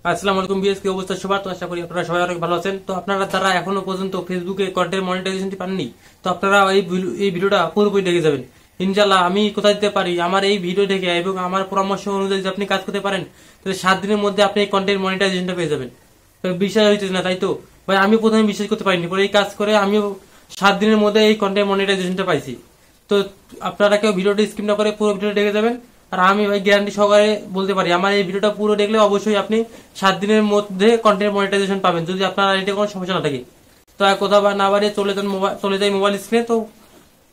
আসসালামু আলাইকুম বিএস, কি অবস্থা সবার? তো আশা করি আপনারা সবাই অনেক ভালো আছেন। তো আপনারা যারা এখনো পর্যন্ত ফেসবুকে কন্টেন্ট মনিটাইজেশনটি পাননি, তো আপনারা এই ভিডিওটা পুরোপুরি দেখে যাবেন। ইনশাআল্লাহ আমি কোথায় দিতে পারি আমার এই ভিডিও দেখে এবং আমার পরামর্শ অনুযায়ী যদি আপনি কাজ করতে পারেন, তাহলে 7 দিনের মধ্যে আপনি এই কন্টেন্ট মনিটাইজেশনটা পেয়ে যাবেন। তো বিশ্বাস হইতেছে না, তাই তো ভাই? আমি প্রথমে বিশ্বাস করতে পারিনি, পরে এই কাজ করে আমিও 7 দিনের মধ্যে এই কন্টেন্ট মনিটাইজেশনটা পাইছি। তো আপনারা কেউ ভিডিওটা স্কিপ না করে পুরো ভিডিওটা দেখে যাবেন। আর আমি ভাই গ্যারান্টি সহকারে বলতে পারি, আমার এই ভিডিওটা পুরো দেখলে অবশ্যই আপনি 7 দিনের মধ্যে কন্টেন্ট মনিটাইজেশন পাবেন, যদি আপনার এটা কোনো সমস্যা না থাকে। তো আর কথা না বাড়িয়ে চলে যাই মোবাইল স্ক্রিনে। তো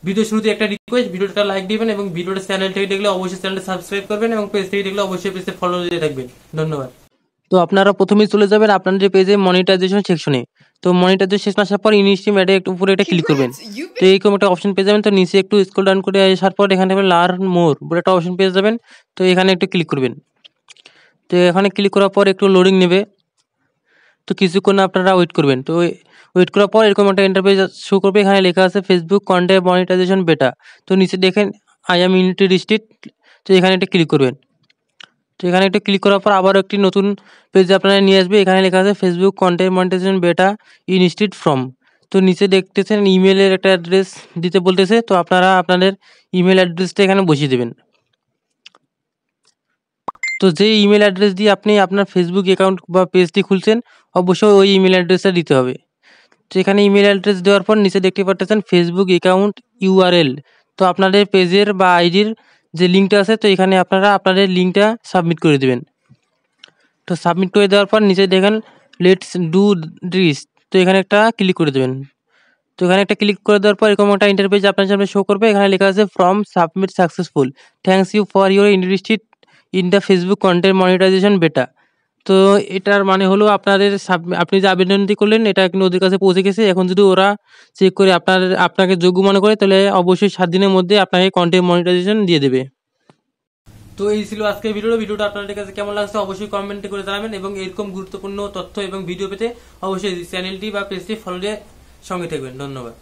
ভিডিও শুরুতে একটা রিকোয়েস্ট, ভিডিওটা লাইক দিবেন এবং ভিডিওটা চ্যানেল থেকে দেখলে অবশ্যই চ্যানেলটা সাবস্ক্রাইব করবেন এবং পেজ থেকে দেখলে অবশ্যই পেজে ফলো দিয়ে থাকবেন। ধন্যবাদ। তো আপনারা প্রথমেই চলে যাবেন আপনাদের পেজে মনিটাইজেশন সেকশনে। তো মনিটাইজেশন সেকশন আসার পর ইনস্ট্রিম অ্যাডে একটু উপরে এটা ক্লিক করবেন। তো এইরকম একটা অপশন পেয়ে যাবেন। তো নিচে একটু স্ক্রল ডাউন করে আসার পর এখানে লার্ন মোর বলে একটা অপশন পেয়ে যাবেন। তো এখানে একটু ক্লিক করবেন। তো এখানে ক্লিক করার পর একটু লোডিং নেবে, তো কিছুক্ষণ আপনারা ওয়েট করবেন। তো ওয়েট করার পর এরকম একটা ইন্টারফেস শো করবে, এখানে লেখা আছে ফেসবুক কন্টেন্ট মনিটাইজেশন বেটা। তো নিচে দেখেন আই অ্যাম ইন্টারেস্টেড, তো এখানে একটা ক্লিক করবেন। তো এখানে একটা ক্লিক করার পর আবারও একটি নতুন পেজে আপনারা নিয়ে আসবে, এখানে লেখা আছে ফেসবুক কন্টেন্ট মনিটাইজেশন বেটা ইনস্টিড ফ্রম। তো নিচে দেখতেছেন ইমেলের একটা অ্যাড্রেস দিতে বলতেছে, তো আপনারা আপনাদের ইমেল অ্যাড্রেসটা এখানে বসিয়ে দেবেন। তো যেই ইমেল অ্যাড্রেস দিয়ে আপনি আপনার ফেসবুক অ্যাকাউন্ট বা পেজটি খুলছেন, অবশ্যই ওই ইমেল অ্যাড্রেসটা দিতে হবে। তো এখানে ইমেল অ্যাড্রেস দেওয়ার পর নিচে দেখতে পাচ্ছেন ফেসবুক অ্যাকাউন্ট ইউআরএল। তো আপনাদের পেজের বা আইডির যে লিঙ্কটা আছে, তো এখানে আপনারা আপনাদের লিঙ্কটা সাবমিট করে দেবেন। তো সাবমিট করে দেওয়ার পর নিচে দেখেন লেটস ডু দিস, তো এখানে একটা ক্লিক করে দেবেন। তো এখানে একটা ক্লিক করে দেওয়ার পর এরকম একটা ইন্টারফেস আপনার সামনে শো করবে, এখানে লেখা আছে form submit successful, thanks you for your interested in the Facebook content monetisation beta. তো এটার মানে হলো আপনি যে আবেদনটি করলেন এটা কিন্তু ওদের কাছে পৌঁছে গেছে। এখন যদি ওরা চেক করে আপনাকে যোগ্য মনে করে, তাহলে অবশ্যই 7 দিনের মধ্যে আপনাকে কন্টেন্ট মনিটাইজেশন দিয়ে দেবে। তো এই ছিল আজকের ভিডিওটা আপনাদের কাছে কেমন লাগছে অবশ্যই কমেন্ট করে জানাবেন এবং এরকম গুরুত্বপূর্ণ তথ্য এবং ভিডিও পেতে অবশ্যই চ্যানেলটি বা পেজটি ফলো দিয়ে সঙ্গে থাকবেন। ধন্যবাদ।